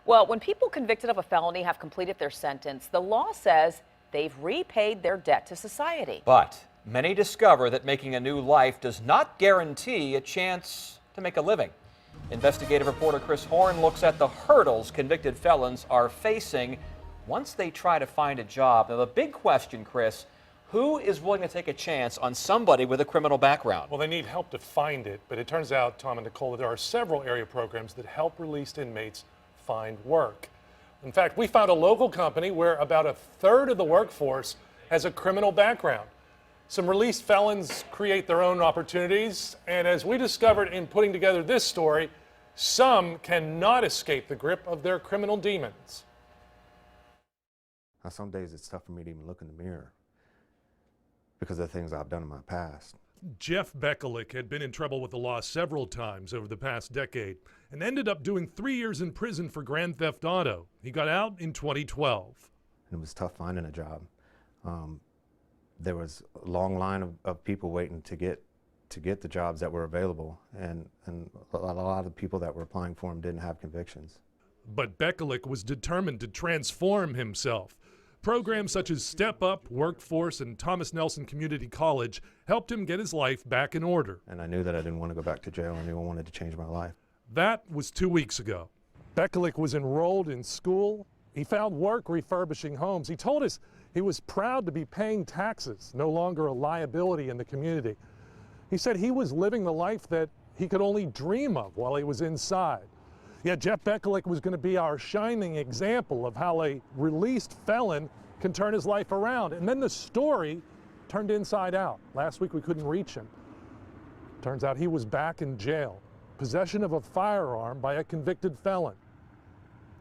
Well, when people convicted of a felony have completed their sentence, the law says they've repaid their debt to society. But many discover that making a new life does not guarantee a chance to make a living. Investigative reporter Chris Horne looks at the hurdles convicted felons are facing once they try to find a job. Now, the big question, Chris, who is willing to take a chance on somebody with a criminal background? Well, they need help to find it, but it turns out, Tom and Nicole, that there are several area programs that help released inmates find work. In fact, we found a local company where about a third of the workforce has a criminal background. Some released felons create their own opportunities, and as we discovered in putting together this story, some cannot escape the grip of their criminal demons. Some days it's tough for me to even look in the mirror because of the things I've done in my past. Jeff Bekalik had been in trouble with the law several times over the past decade and ended up doing 3 years in prison for grand theft auto. He got out in 2012. It was tough finding a job. There was a long line of people waiting to get the jobs that were available, and a lot of the people that were applying for them didn't have convictions. But Bekalik was determined to transform himself. Programs such as Step Up, Workforce, and Thomas Nelson Community College helped him get his life back in order. And I knew that I didn't want to go back to jail. I knew I wanted to change my life. That was 2 weeks ago. Bekalik was enrolled in school. He found work refurbishing homes. He told us he was proud to be paying taxes, no longer a liability in the community. He said he was living the life that he could only dream of while he was inside. Yet Jeff Bekalik was going to be our shining example of how a released felon can turn his life around. And then the story turned inside out. Last week we couldn't reach him. Turns out he was back in jail. Possession of a firearm by a convicted felon.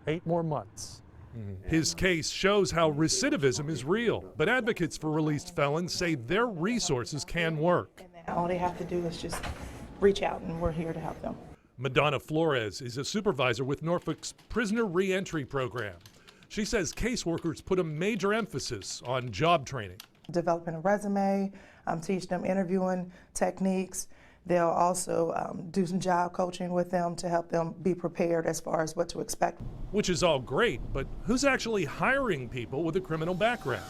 8 more months. His case shows how recidivism is real, but advocates for released felons say their resources can work. All they have to do is just reach out, and we're here to help them. Madonna Flores is a supervisor with Norfolk's prisoner reentry program. She says caseworkers put a major emphasis on job training. Developing a resume, teach them interviewing techniques. They'll also do some job coaching with them to help them be prepared as far as what to expect. Which is all great, but who's actually hiring people with a criminal background?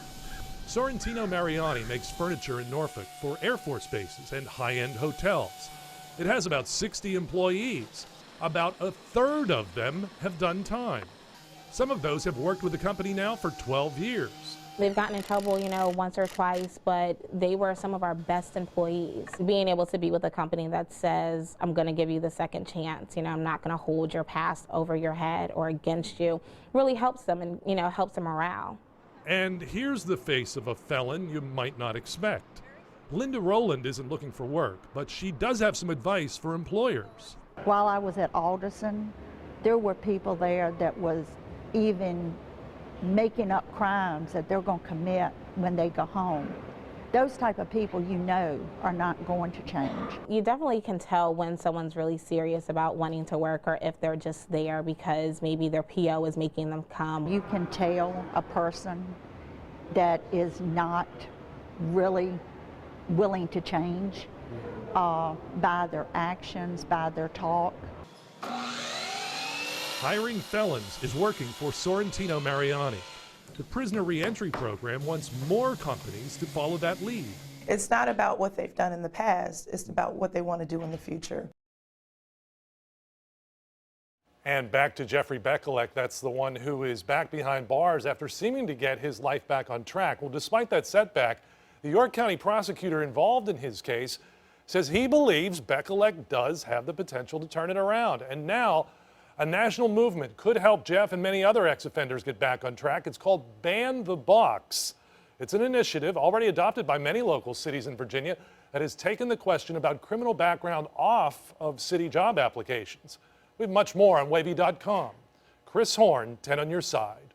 Sorrentino Mariani makes furniture in Norfolk for Air Force bases and high-end hotels. It has about 60 employees. About a third of them have done time. Some of those have worked with the company now for 12 years. They've gotten in trouble, once or twice, but they were some of our best employees. Being able to be with a company that says, I'm going to give you the second chance, I'm not going to hold your past over your head or against you, really helps them and, helps their morale. And here's the face of a felon you might not expect. Linda Rowland isn't looking for work, but she does have some advice for employers. While I was at Alderson, there were people there that was even making up crimes that they're going to commit when they go home. Those type of people are not going to change. You definitely can tell when someone's really serious about wanting to work or if they're just there because maybe their PO is making them come. You can tell a person that is not really willing to change by their actions, by their talk. Hiring felons is working for Sorrentino Mariani. The prisoner reentry program wants more companies to follow that lead. It's not about what they've done in the past, it's about what they want to do in the future. And back to Jeffrey Bekalik, that's the one who is back behind bars after seeming to get his life back on track. Well, despite that setback, the York County prosecutor involved in his case says he believes Bekalik does have the potential to turn it around. And now, a national movement could help Jeff and many other ex-offenders get back on track. It's called Ban the Box. It's an initiative already adopted by many local cities in Virginia that has taken the question about criminal background off of city job applications. We have much more on wavy.com. Chris Horne, 10 on your side.